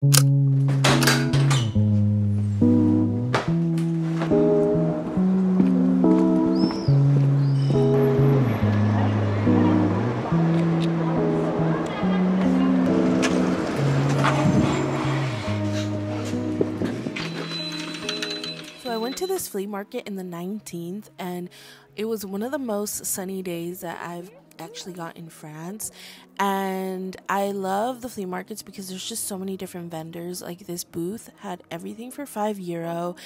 So I went to this flea market in the 19th, and it was one of the most sunny days that I've actually got in France. And I love the flea markets because there's just so many different vendors. Like, this booth had everything for €5.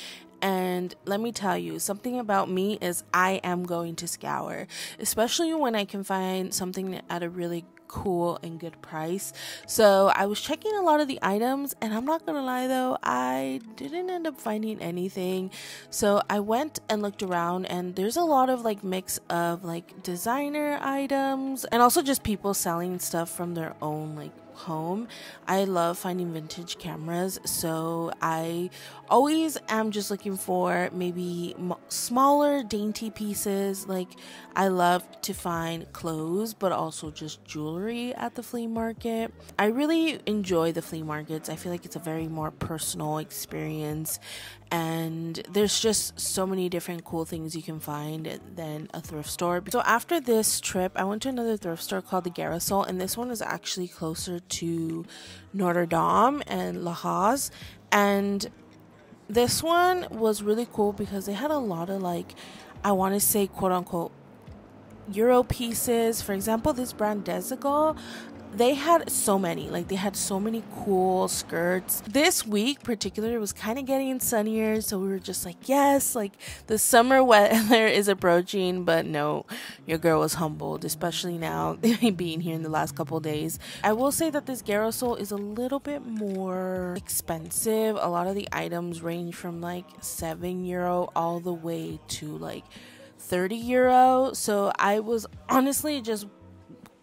And let me tell you, something about me is I am going to scour, especially when I can find something at a really cool and good price. So I was checking a lot of the items, and I'm not gonna lie though, I didn't end up finding anything. So I went and looked around, and there's a lot of like mix of like designer items and also just people selling stuff from their own like home. I love finding vintage cameras, so I always am just looking for maybe smaller dainty pieces. Like, I love to find clothes but also just jewelry at the flea market. I really enjoy the flea markets. I feel like it's a very more personal experience, and there's just so many different cool things you can find than a thrift store. So after this trip, I went to another thrift store called the Gurriesol, and this one is actually closer to Notre Dame and La Haze. And this one was really cool because they had a lot of, like, I want to say quote unquote Euro pieces. For example, this brand Desigal, they had so many, like they had so many cool skirts. This week particularly was kind of getting sunnier, so we were just like, yes, like the summer weather is approaching. But no, your girl was humbled, especially now being here in the last couple days. I will say that this Gurriesol is a little bit more expensive. A lot of the items range from like €7 all the way to like €30. So I was honestly just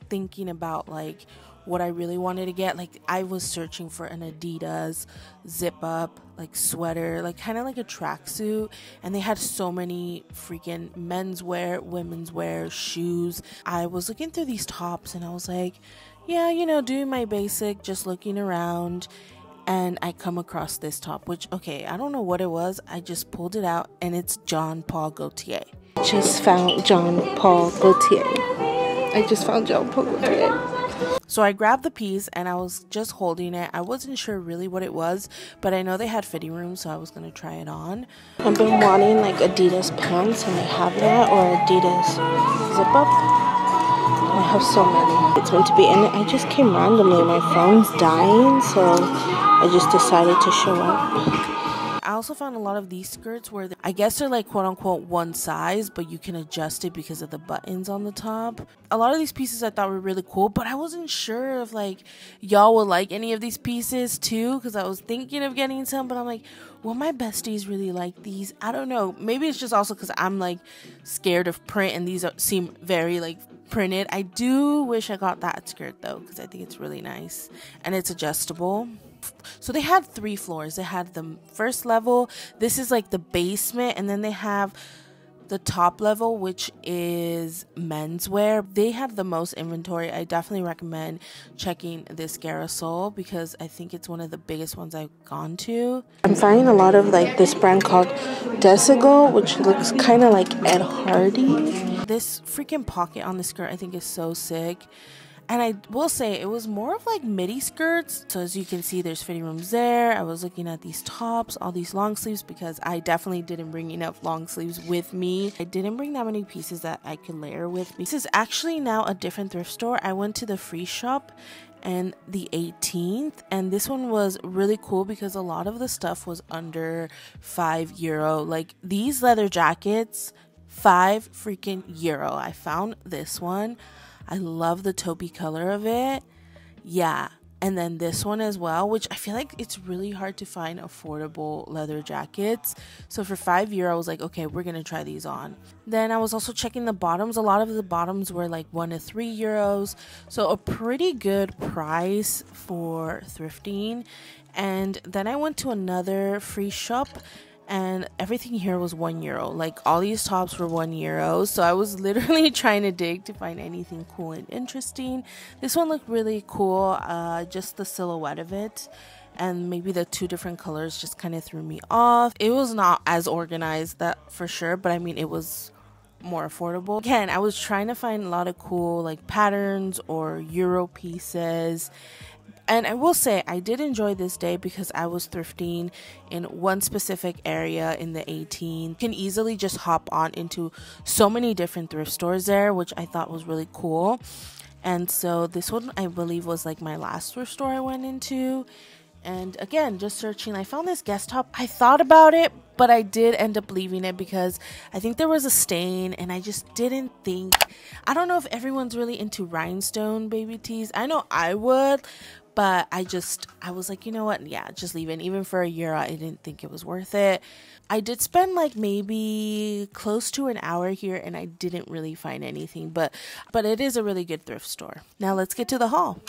thinking about like what I really wanted to get. Like, I was searching for an Adidas zip up like sweater, like kind of like a tracksuit, and they had so many freaking menswear, women's wear, shoes. I was looking through these tops and I was like, yeah, you know, doing my basic, just looking around, and I come across this top, which, okay, I don't know what it was. I just pulled it out, and it's Jean Paul Gaultier. Just found Jean Paul Gaultier. So I grabbed the piece and I was just holding it. I wasn't sure really what it was, but I know they had fitting rooms, so I was gonna try it on. I've been wanting like Adidas pants, and I have that, or Adidas zip up. I have so many. It's meant to be, and I just came randomly. My phone's dying, so I just decided to show up. I also found a lot of these skirts where I guess they're like quote unquote one size, but you can adjust it because of the buttons on the top. A lot of these pieces I thought were really cool, but I wasn't sure if like y'all would like any of these pieces too, because I was thinking of getting some, but I'm like, will my besties really like these? I don't know. Maybe it's just also because I'm like scared of print, and these seem very like printed. I do wish I got that skirt though, because I think it's really nice and it's adjustable. So they had 3 floors. They had the first level, this is like the basement, and then they have the top level, which is menswear. They have the most inventory. I definitely recommend checking this Gurriesol because I think it's one of the biggest ones I've gone to. I'm finding a lot of like this brand called Desigal, which looks kind of like Ed Hardy. This freaking pocket on the skirt I think is so sick. And I will say it was more of like midi skirts. So as you can see, there's fitting rooms there. I was looking at these tops, all these long sleeves, because I definitely didn't bring enough long sleeves with me. I didn't bring that many pieces that I could layer with me. This is actually now a different thrift store. I went to the frishop and the 18th, and this one was really cool because a lot of the stuff was under €5. Like these leather jackets, €5 freaking. I found this one. I love the taupey color of it. Yeah. And then this one as well, which I feel like it's really hard to find affordable leather jackets. So for €5, I was like, okay, we're going to try these on. Then I was also checking the bottoms. A lot of the bottoms were like €1 to €3. So a pretty good price for thrifting. And then I went to another frishop, and everything here was €1. Like all these tops were €1. So I was literally trying to dig to find anything cool and interesting. This one looked really cool, just the silhouette of it. and maybe the two different colors just kind of threw me off. It was not as organized, that for sure, but I mean, it was more affordable. Again, I was trying to find a lot of cool like patterns or Euro pieces. And I will say I did enjoy this day because I was thrifting in one specific area in the 18. You can easily just hop on into so many different thrift stores there, which I thought was really cool. And so this one, I believe, was like my last thrift store I went into. And again, just searching, I found this guest top. I thought about it, but I did end up leaving it because I think there was a stain and I just didn't think, I don't know if everyone's really into rhinestone baby tees. I know I would, but I was like, you know what? Yeah, just leave it. Even for €1, I didn't think it was worth it. I did spend like maybe close to an hour here and I didn't really find anything, but it is a really good thrift store. Now let's get to the haul.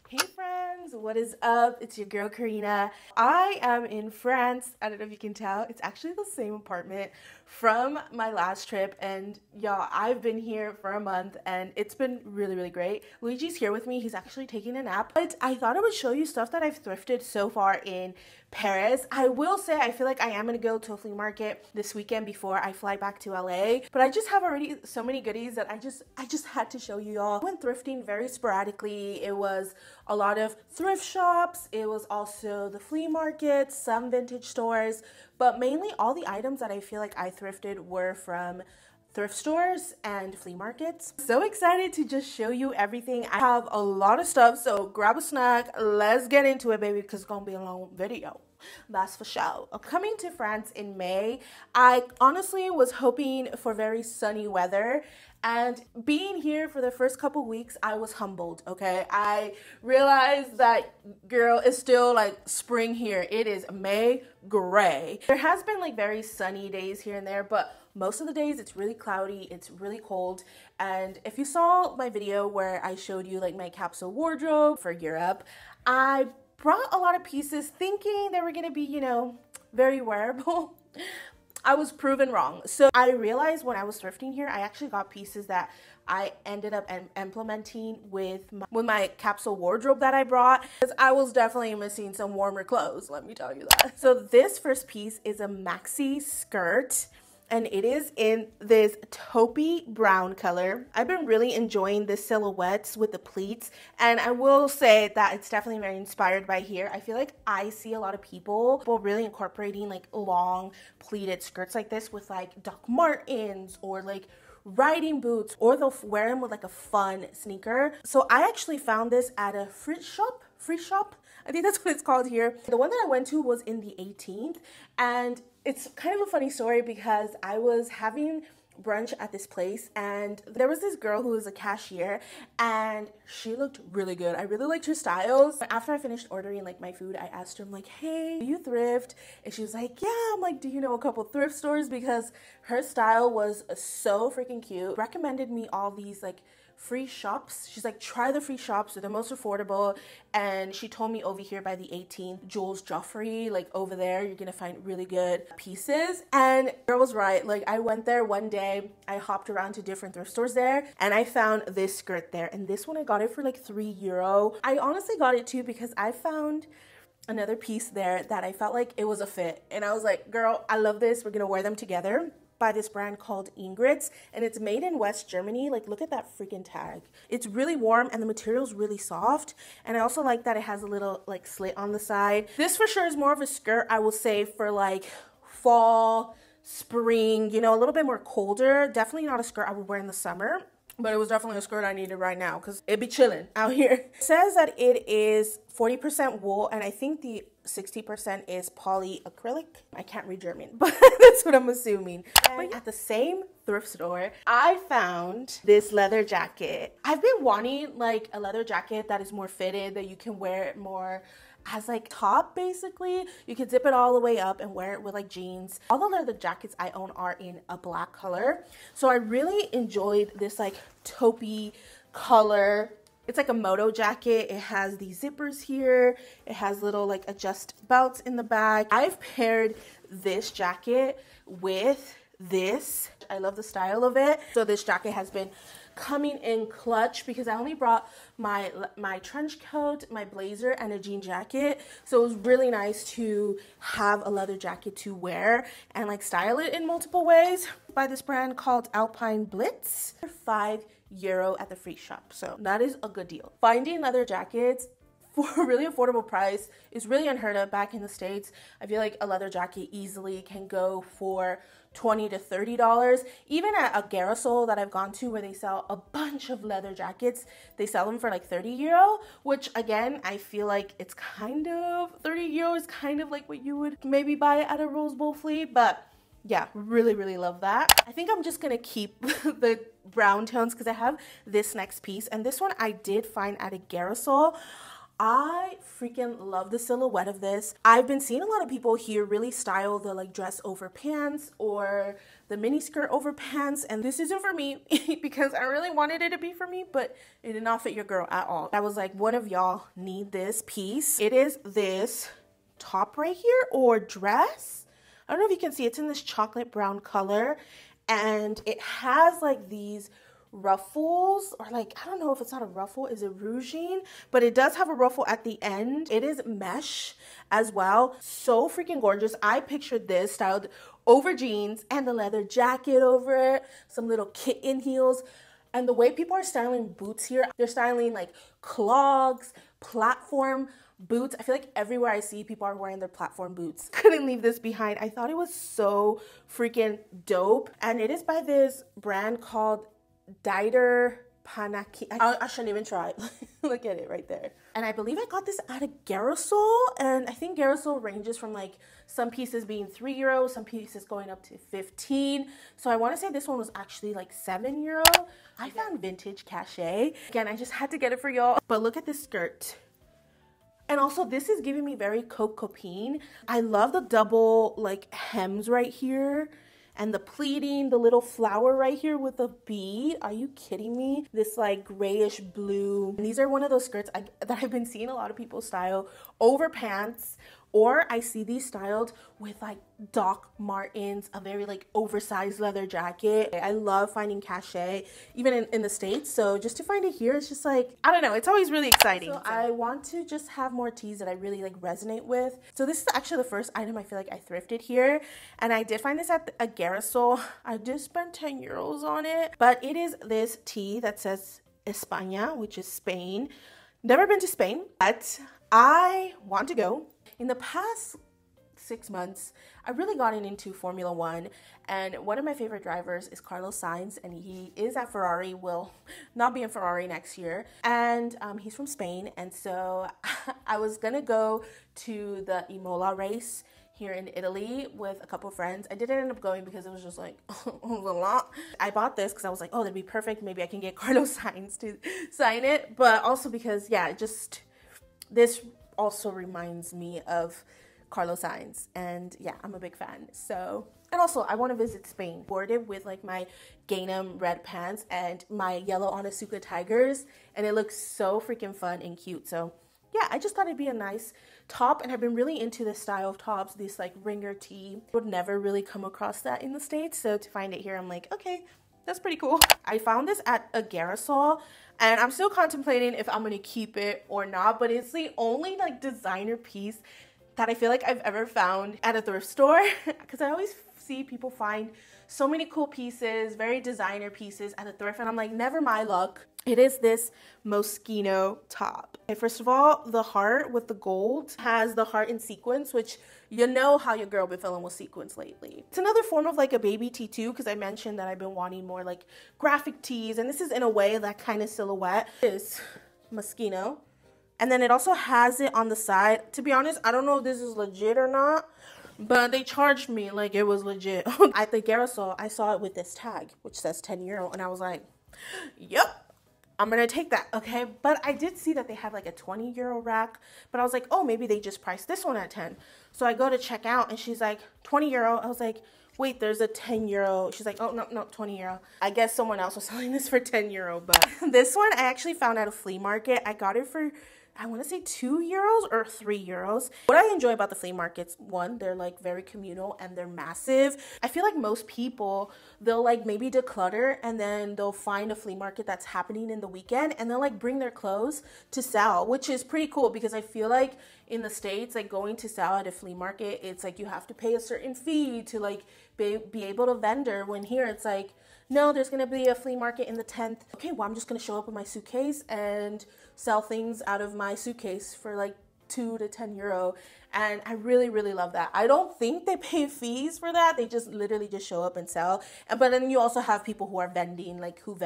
Hey friends, what is up? It's your girl Karina. I am in France. I don't know if you can tell. It's actually the same apartment from my last trip, and y'all, I've been here for a month and it's been really, really great. Luigi's here with me. He's actually taking a nap. But I thought I would show you stuff that I've thrifted so far in Paris. I will say I feel like I am going to go to a flea market this weekend before I fly back to LA, but I just have already so many goodies that I just had to show you y'all. I went thrifting very sporadically. It was a lot of thrift shops. It was also the flea markets, some vintage stores, but mainly all the items that I feel like I thrifted were from thrift stores and flea markets. So excited to just show you everything. I have a lot of stuff, so grab a snack. Let's get into it, baby, because it's gonna be a long video. That's for sure. Coming to France in May, I honestly was hoping for very sunny weather, and being here for the first couple weeks, I was humbled, okay? I realized that, girl, it's still like spring here. It is May gray. There has been like very sunny days here and there, but most of the days it's really cloudy, it's really cold. And if you saw my video where I showed you like my capsule wardrobe for Europe, I brought a lot of pieces thinking they were gonna be, you know, very wearable. I was proven wrong. So I realized when I was thrifting here, I actually got pieces that I ended up implementing with my capsule wardrobe that I brought, because I was definitely missing some warmer clothes, let me tell you that. So this first piece is a maxi skirt, and it is in this taupey brown color. I've been really enjoying the silhouettes with the pleats, and I will say that it's definitely very inspired by here. I feel like I see a lot of people really incorporating like long pleated skirts like this with like Doc Martens or like riding boots, or they'll wear them with like a fun sneaker. So I actually found this at a frishop. I think that's what it's called here. The one that I went to was in the 18th, and it's kind of a funny story because I was having brunch at this place and there was this girl who was a cashier and she looked really good. I really liked her styles. After I finished ordering like my food, I asked her, I'm like, hey, do you thrift? And she was like, yeah. I'm like, do you know a couple thrift stores? Because her style was so freaking cute. Recommended me all these like free shops. She's like, try the free shops, they're the most affordable. And she told me over here by the 18th, Jules Joffrey, like over there, you're gonna find really good pieces. And girl was right. Like I went there one day, I hopped around to different thrift stores there, and I found this skirt there. And this one, I got it for like €3. I honestly got it too because I found another piece there that I felt like it was a fit. And I was like, girl, I love this. We're gonna wear them together. By this brand called Ingrid's, and it's made in West Germany. Like, look at that freaking tag. It's really warm and the material's really soft, and I also like that it has a little like slit on the side. This for sure is more of a skirt, I will say, for like fall, spring, you know, a little bit more colder. Definitely not a skirt I would wear in the summer, but it was definitely a skirt I needed right now because it'd be chilling out here. It says that it is 40% wool, and I think the 60% is polyacrylic. I can't read German, but that's what I'm assuming. And at the same thrift store, I found this leather jacket. I've been wanting like a leather jacket that is more fitted, that you can wear it more as like top, basically. You can zip it all the way up and wear it with like jeans. All the leather jackets I own are in a black color, so I really enjoyed this like taupey color. It's like a moto jacket. It has these zippers here. It has little like adjust belts in the back. I've paired this jacket with this. I love the style of it. So this jacket has been coming in clutch because I only brought my trench coat, my blazer, and a jean jacket. So it was really nice to have a leather jacket to wear and like style it in multiple ways by this brand called Alpine Blitz for €5 at the free shop. So that is a good deal. Finding leather jackets for a really affordable price is really unheard of back in the States. I feel like a leather jacket easily can go for $20 to $30. Even at a gurriesol that I've gone to where they sell a bunch of leather jackets, they sell them for like €30, which again, I feel like it's kind of, €30 is kind of like what you would maybe buy at a Rose Bowl flea, but yeah, really love that. I think I'm just gonna keep the brown tones because I have this next piece, and this one I did find at a gurriesol. I freaking love the silhouette of this. I've been seeing a lot of people here really style the like dress over pants or the mini skirt over pants, and this isn't for me because I really wanted it to be for me, but it did not fit your girl at all. I was like, one of y'all need this piece. It is this top right here or dress. I don't know if you can see, it's in this chocolate brown color, and it has like these ruffles, or like, I don't know if it's not a ruffle, is it ruching? But it does have a ruffle at the end. It is mesh as well. So freaking gorgeous. I pictured this styled over jeans and the leather jacket over it, some little kitten heels. And the way people are styling boots here, they're styling like clogs, platform boots. I feel like everywhere I see, people are wearing their platform boots. Couldn't leave this behind. I thought it was so freaking dope. And it is by this brand called Dieter Panaki. I shouldn't even try. Look at it right there. And I believe I got this at a gurriesol, and I think gurriesol ranges from like some pieces being €3, some pieces going up to 15. So I want to say this one was actually like €7. I found vintage cachet. Again, I just had to get it for y'all. But look at this skirt. And also, this is giving me very Coco Copine. I love the double like hems right here. And the pleating, the little flower right here with a bead. Are you kidding me? This like grayish blue. And these are one of those skirts that I've been seeing a lot of people style over pants, or I see these styled with like Doc Martens, a very like oversized leather jacket. I love finding cachet, even in the States. So just to find it here, it's just like, I don't know, it's always really exciting. So I want to just have more tees that I really like resonate with. So this is actually the first item I feel like I thrifted here. And I did find this at a gurriesol. I just spent €10 on it. But it is this tee that says España, which is Spain. Never been to Spain, but I want to go. In the past 6 months, I've really gotten into Formula One, and one of my favorite drivers is Carlos Sainz, and he is at Ferrari, will not be in Ferrari next year, and he's from Spain. And so I was gonna go to the Imola race here in Italy with a couple friends. I didn't end up going because it was just like a lot. I bought this because I was like, oh, that'd be perfect, maybe I can get Carlos Sainz to sign it, but also because, yeah, just this also reminds me of Carlos Sainz, and yeah, I'm a big fan. So, and also I want to visit Spain, boarded with like my Gainham red pants and my yellow Onitsuka tigers, and it looks so freaking fun and cute. So yeah, I just thought it'd be a nice top, and I've been really into this style of tops, this like ringer tee. Would never really come across that in the States, so to find it here, I'm like, okay, that's pretty cool. I found this at a gurriesol, and I'm still contemplating if I'm gonna keep it or not, but it's the only like designer piece that I feel like I've ever found at a thrift store, because I always see people find so many cool pieces, very designer pieces at a thrift, and I'm like, never my luck. It is this Moschino top. Okay, first of all, the heart with the gold has the heart in sequins, which you know how your girl been feeling with sequins lately. It's another form of like a baby tee too, because I mentioned that I've been wanting more like graphic tees, and this is in a way that kind of silhouette is Moschino. And then it also has it on the side. To be honest, I don't know if this is legit or not, but they charged me like it was legit. At the gurriesol, I saw it with this tag, which says €10, and I was like, yep, I'm gonna take that, okay? But I did see that they had like a €20 rack, but I was like, oh, maybe they just priced this one at 10. So I go to check out, and she's like, €20. I was like, wait, there's a €10. She's like, oh, no, €20. I guess someone else was selling this for €10, but this one I actually found at a flea market. I got it for I want to say €2 or €3. What I enjoy about the flea markets, one, they're like very communal and they're massive. I feel like most people, they'll like maybe declutter and then they'll find a flea market that's happening in the weekend and they'll like bring their clothes to sell, which is pretty cool because I feel like in the States, like going to sell at a flea market, it's like you have to pay a certain fee to like be able to vendor, when here it's like, no, there's gonna be a flea market in the 10th. Okay, well, I'm just gonna show up with my suitcase and sell things out of my suitcase for like €2 to €10. And I really, really love that. I don't think they pay fees for that. They just literally just show up and sell. But then you also have people who are vending, like who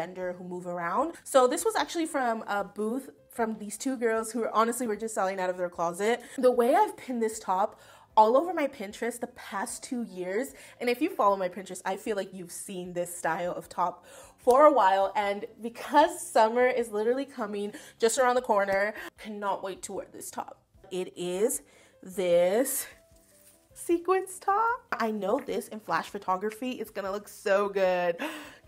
move around. So this was actually from a booth from these two girls who honestly were just selling out of their closet. The way I've pinned this top all over my Pinterest the past 2 years, and if you follow my Pinterest, I feel like you've seen this style of top for a while, and because summer is literally coming just around the corner, I cannot wait to wear this top. It is this sequence top. I know this in flash photography is gonna look so good.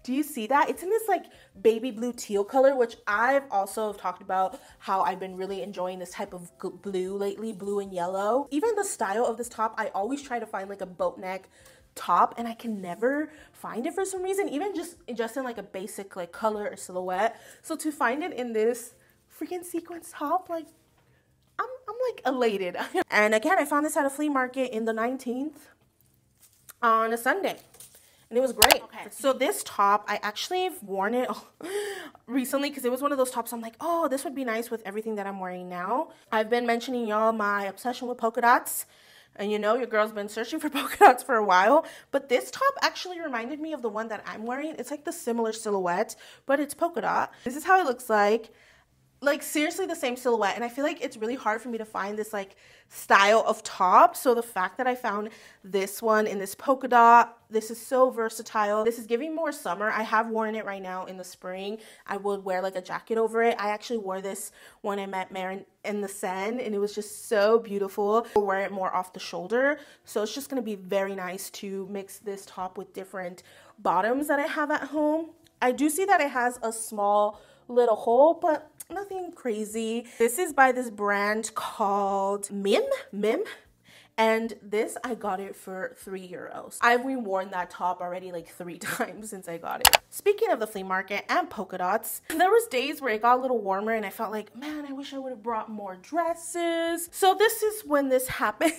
Do you see that? It's in this like baby blue teal color, which I've also talked about how I've been really enjoying this type of blue lately, blue and yellow. Even the style of this top, I always try to find like a boat neck top and I can never find it for some reason, even just in like a basic like color or silhouette. So to find it in this freaking sequence top, like I'm like elated. And again, I found this at a flea market in the 19th on a Sunday. And it was great. Okay. So this top, I actually have worn it recently because it was one of those tops I'm like, oh, this would be nice with everything that I'm wearing now. I've been mentioning y'all my obsession with polka dots. And you know, your girl's been searching for polka dots for a while. But this top actually reminded me of the one that I'm wearing. It's like the similar silhouette, but it's polka dot. This is how it looks like. Like seriously the same silhouette, and I feel like it's really hard for me to find this like style of top. So the fact that I found this one in this polka dot, this is so versatile. This is giving more summer. I have worn it right now in the spring. I would wear like a jacket over it. I actually wore this when I met Maren in the Seine, and it was just so beautiful. I'll wear it more off the shoulder, so it's just gonna be very nice to mix this top with different bottoms that I have at home. I do see that it has a small little hole, but nothing crazy. This is by this brand called Mim, and this I got it for €3. I've reworn that top already like 3 times since I got it. Speaking of the flea market and polka dots, there was days where it got a little warmer and I felt like, man, I wish I would have brought more dresses. So this is when this happened.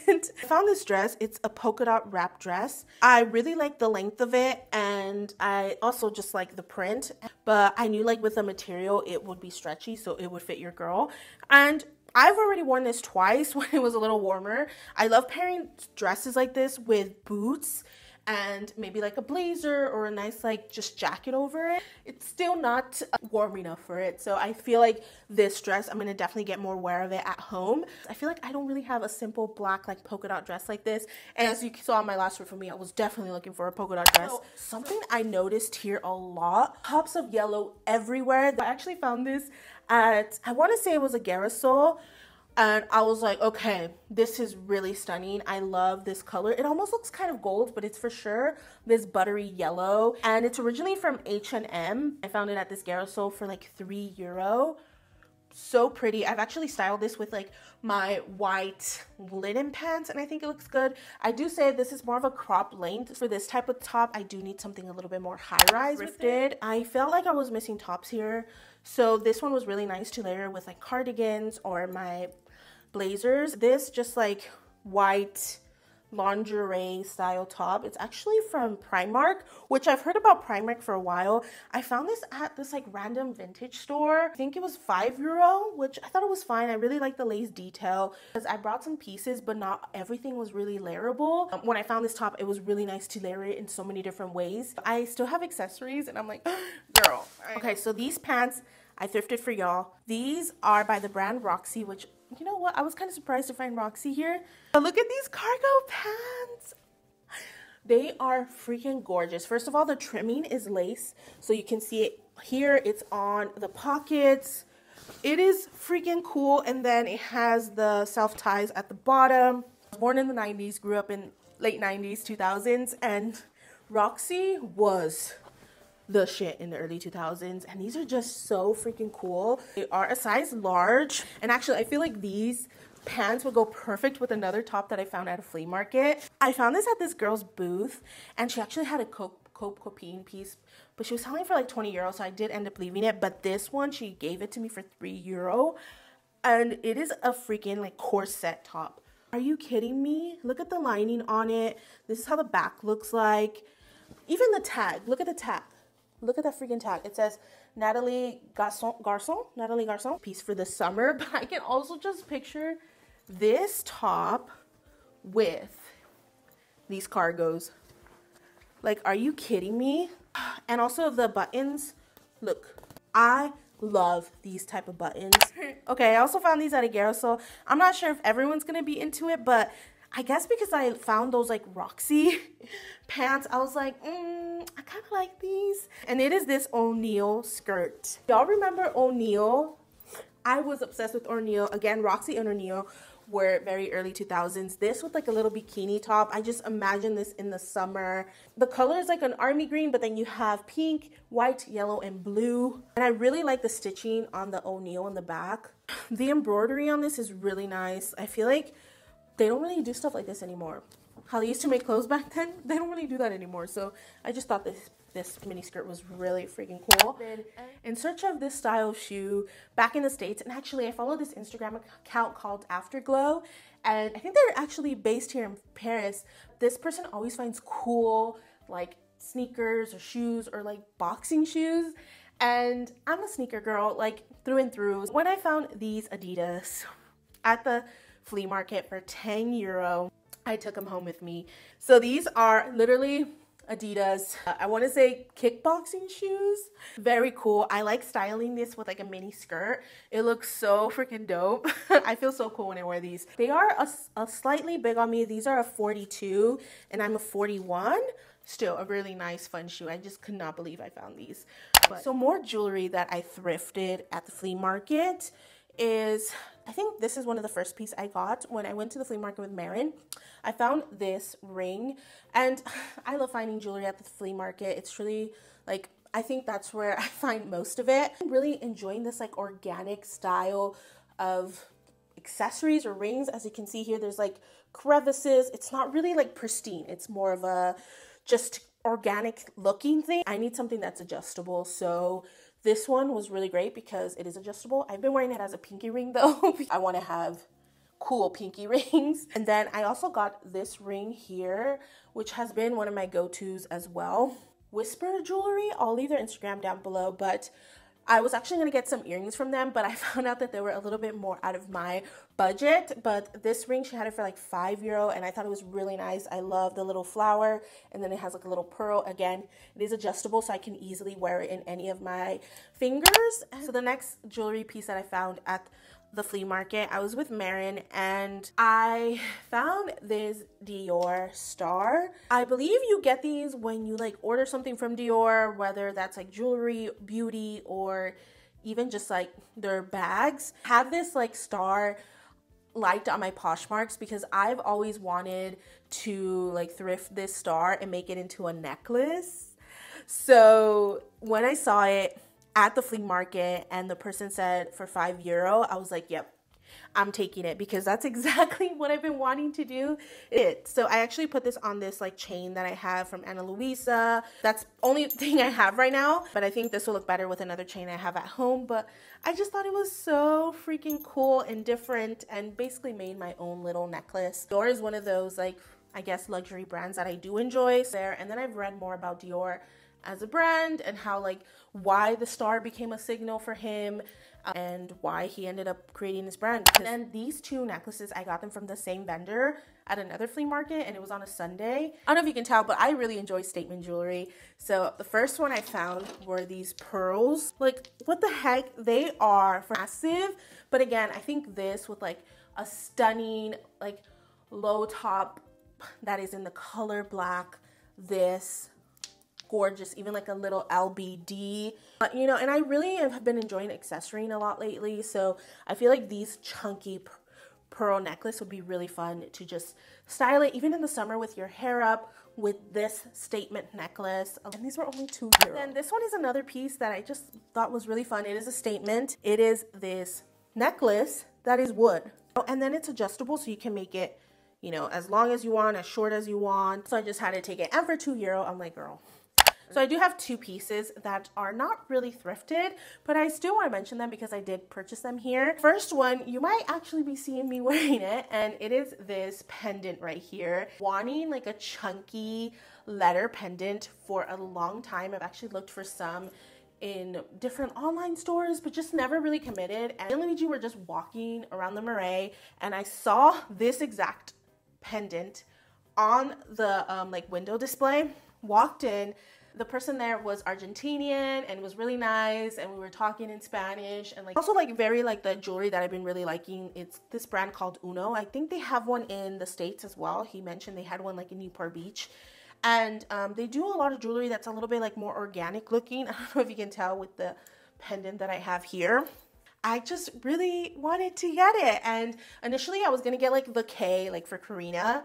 I found this dress. It's a polka dot wrap dress. I really like the length of it, and I also just like the print, but I knew like with the material it would be stretchy, so it would fit your girl. And I've already worn this twice when it was a little warmer. I love pairing dresses like this with boots and maybe like a blazer or a nice like just jacket over it. It's still not warm enough for it, so I feel like this dress, I'm gonna definitely get more wear of it at home. I feel like I don't really have a simple black like polka dot dress like this, and as you saw in my last review for me, I was definitely looking for a polka dot dress. Something I noticed here a lot, pops of yellow everywhere. I actually found this at, I want to say it was a gurriesol, and I was like, okay, this is really stunning. I love this color. It almost looks kind of gold, but it's for sure this buttery yellow, and it's originally from H&M. I found it at this gurriesol for like €3. So pretty. I've actually styled this with like my white linen pants, and I think it looks good. I do say this is more of a crop length. For this type of top, I do need something a little bit more high-rise with it. I felt like I was missing tops here, so this one was really nice to layer with like cardigans or my blazers. This just like white lingerie style top. It's actually from Primark, which I've heard about Primark for a while. I found this at this like random vintage store. I think it was €5, which I thought it was fine. I really like the lace detail because I brought some pieces, but not everything was really layerable. When I found this top, it was really nice to layer it in so many different ways. I still have accessories, and I'm like, girl. Okay, so these pants I thrifted for y'all. These are by the brand Roxy, which, you know what? I was kind of surprised to find Roxy here. But look at these cargo pants. They are freaking gorgeous. First of all, the trimming is lace, so you can see it here. It's on the pockets. It is freaking cool. And then it has the self ties at the bottom. I was born in the 90s, grew up in late 90s, 2000s, and Roxy was the shit in the early 2000s, and these are just so freaking cool. They are a size large, and actually I feel like these pants would go perfect with another top that I found at a flea market. I found this at this girl's booth, and she actually had a cope copine piece, but she was selling for like 20 euros, so I did end up leaving it. But this one, she gave it to me for 3 euro, and it is a freaking like corset top. Are you kidding me? Look at the lining on it. This is how the back looks like. Even the tag, look at the tag. Look at that freaking tag. It says Natalie Garçon piece for the summer. But I can also just picture this top with these cargos. Like, are you kidding me? And also the buttons. Look, I love these type of buttons. Okay, I also found these at a gurriesol. I'm not sure if everyone's gonna be into it, but I guess because I found those like Roxy pants, I was like, I kind of like these. And it is this O'Neill skirt. Y'all remember O'Neill? I was obsessed with O'Neill. Again, Roxy and O'Neill were very early 2000s. This with like a little bikini top. I just imagine this in the summer. The color is like an army green, but then you have pink, white, yellow, and blue. And I really like the stitching on the O'Neill on the back. The embroidery on this is really nice. I feel like they don't really do stuff like this anymore. How they used to make clothes back then, they don't really do that anymore. So I just thought this mini skirt was really freaking cool. Been in search of this style of shoe back in the States, and actually I follow this Instagram account called Afterglow, and I think they're actually based here in Paris. This person always finds cool like sneakers or shoes or like boxing shoes, and I'm a sneaker girl like through and through. When I found these Adidas at the flea market for 10 euro, I took them home with me. So these are literally Adidas, I want to say kickboxing shoes. Very cool. I like styling this with like a mini skirt. It looks so freaking dope. I feel so cool when I wear these. They are a slightly big on me. These are a 42 and I'm a 41. Still a really nice fun shoe. I just could not believe I found these. So more jewelry that I thrifted at the flea market is, I think this is one of the first pieces I got when I went to the flea market with Marin. I found this ring, and I love finding jewelry at the flea market. It's really like, I think that's where I find most of it. I'm really enjoying this like organic style of accessories or rings. As you can see here, there's like crevices. It's not really like pristine. It's more of a just organic looking thing. I need something that's adjustable, so this one was really great because it is adjustable. I've been wearing it as a pinky ring though. I want to have cool pinky rings. And then I also got this ring here, which has been one of my go-tos as well. Whisper Jewelry, I'll leave their Instagram down below, but I was actually going to get some earrings from them, but I found out that they were a little bit more out of my budget. But this ring, she had it for like 5 euro, and I thought it was really nice. I love the little flower, and then it has like a little pearl. Again, it is adjustable, so I can easily wear it in any of my fingers. So the next jewelry piece that I found at the flea market, I was with Marin, and I found this Dior star. I believe you get these when you like order something from Dior, whether that's like jewelry, beauty, or even just like their bags. I have this like star liked on my Poshmarks because I've always wanted to like thrift this star and make it into a necklace. So when I saw it at the flea market and the person said for 5 euro, I was like, yep, I'm taking it, because that's exactly what I've been wanting to do. So I actually put this on this like chain that I have from Ana Luisa. That's the only thing I have right now, but I think this will look better with another chain I have at home. But I just thought it was so freaking cool and different, and basically made my own little necklace. Dior is one of those like, I guess, luxury brands that I do enjoy there. And then I've read more about Dior as a brand and how like why the star became a signal for him and why he ended up creating this brand. And then these two necklaces, I got them from the same vendor at another flea market, and it was on a Sunday. I don't know if you can tell, but I really enjoy statement jewelry. So the first one I found were these pearls. Like, what the heck? They are massive. But again, I think this with like a stunning like low top that is in the color black, this gorgeous, even like a little LBD, you know. And I really have been enjoying accessorying a lot lately, so I feel like these chunky pearl necklace would be really fun to just style it even in the summer with your hair up with this statement necklace. And these were only €2. Then this one is another piece that I just thought was really fun. It is a statement. It is this necklace that is wood. And then it's adjustable, so you can make it, you know, as long as you want, as short as you want. So I just had to take it. And for €2, I'm like, girl. So I do have two pieces that are not really thrifted, but I still want to mention them because I did purchase them here. First one, you might actually be seeing me wearing it, and it is this pendant right here. Wanting like a chunky letter pendant for a long time. I've actually looked for some in different online stores, but just never really committed. And me and Luigi were just walking around the Marais, and I saw this exact pendant on the like window display. Walked in. The person there was Argentinian and was really nice, and we were talking in Spanish, and like also like very like the jewelry that I've been really liking. It's this brand called Uno. I think they have one in the States as well. He mentioned they had one like in Newport Beach, and they do a lot of jewelry that's a little bit like more organic looking. I don't know if you can tell with the pendant that I have here. I just really wanted to get it, and initially I was gonna get like the K, like for Karina,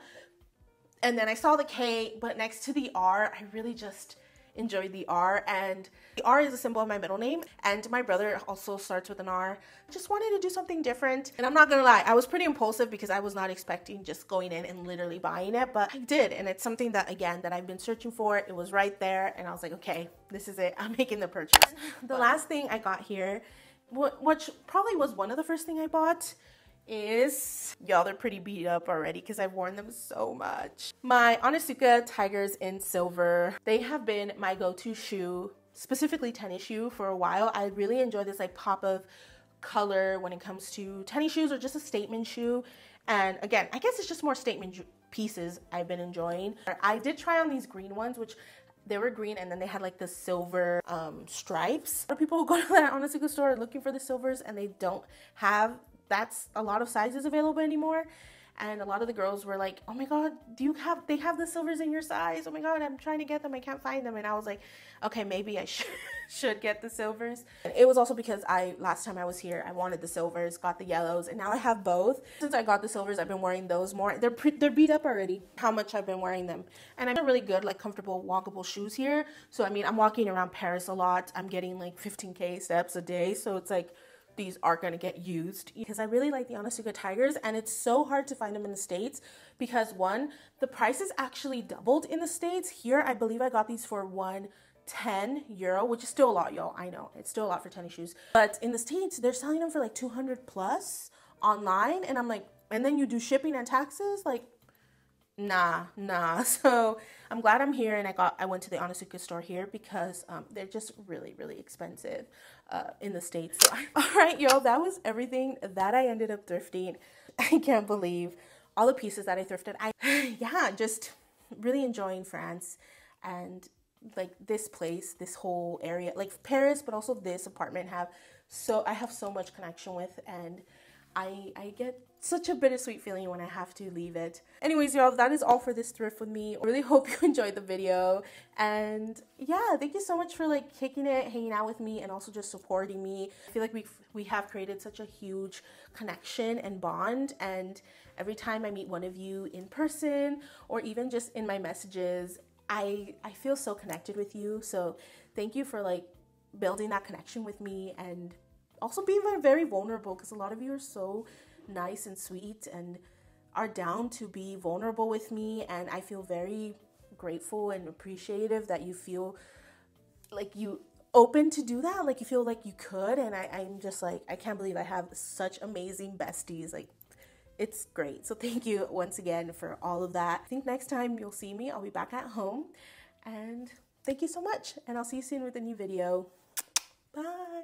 and then I saw the K, but next to the R, I really just enjoyed the R, and the R is a symbol of my middle name, and my brother also starts with an R. Just wanted to do something different, and I'm not gonna lie, I was pretty impulsive because I was not expecting just going in and literally buying it, but I did, and it's something that, again, that I've been searching for. It was right there, and I was like, okay, this is it. I'm making the purchase. The last thing I got here, which probably was one of the first thing I bought, is, y'all, they're pretty beat up already because I've worn them so much. My Onitsuka Tigers in silver. They have been my go-to shoe, specifically tennis shoe, for a while. I really enjoy this like pop of color when it comes to tennis shoes or just a statement shoe. And again, I guess it's just more statement pieces I've been enjoying. I did try on these green ones, which they were green, and then they had like the silver stripes. A lot of people who go to that Onitsuka store looking for the silvers, and they don't have that's a lot of sizes available anymore. And a lot of the girls were like, oh my god, they have the silvers in your size? Oh my god, I'm trying to get them, I can't find them. And I was like, okay, maybe I should get the silvers. And it was also because last time I was here, I wanted the silvers, got the yellows, and now I have both. Since I got the silvers, I've been wearing those more. They're beat up already, how much I've been wearing them. And I have really good, like comfortable, walkable shoes here. So I mean, I'm walking around Paris a lot. I'm getting like 15K steps a day. So it's like, these are going to get used, because I really like the Onitsuka Tigers, and it's so hard to find them in the States because, one, the prices actually doubled in the States. Here, I believe I got these for €110, which is still a lot, y'all. I know, it's still a lot for tennis shoes. But in the States, they're selling them for like 200 plus online, and I'm like, and then you do shipping and taxes? Like, nah. So I'm glad I'm here, and I went to the Onitsuka store here because they're just really, really expensive in the States. So all right, y'all, that was everything that I ended up thrifting. I can't believe all the pieces that I thrifted. Yeah, just really enjoying France, and like this place, this whole area, like Paris, but also this apartment I have so much connection with, and I get such a bittersweet feeling when I have to leave it. Anyways, y'all, that is all for this thrift with me. I really hope you enjoyed the video. And yeah, thank you so much for like kicking it, hanging out with me, and also just supporting me. I feel like we have created such a huge connection and bond. And every time I meet one of you in person or even just in my messages, I feel so connected with you. So thank you for like building that connection with me, and also being very vulnerable, because a lot of you are so nice and sweet and are down to be vulnerable with me, and I feel very grateful and appreciative that you feel like you open to do that, like you feel like you could. And I'm just like, I can't believe I have such amazing besties. Like, it's great. So thank you once again for all of that. I think next time you'll see me, I'll be back at home, and thank you so much, and I'll see you soon with a new video. Bye.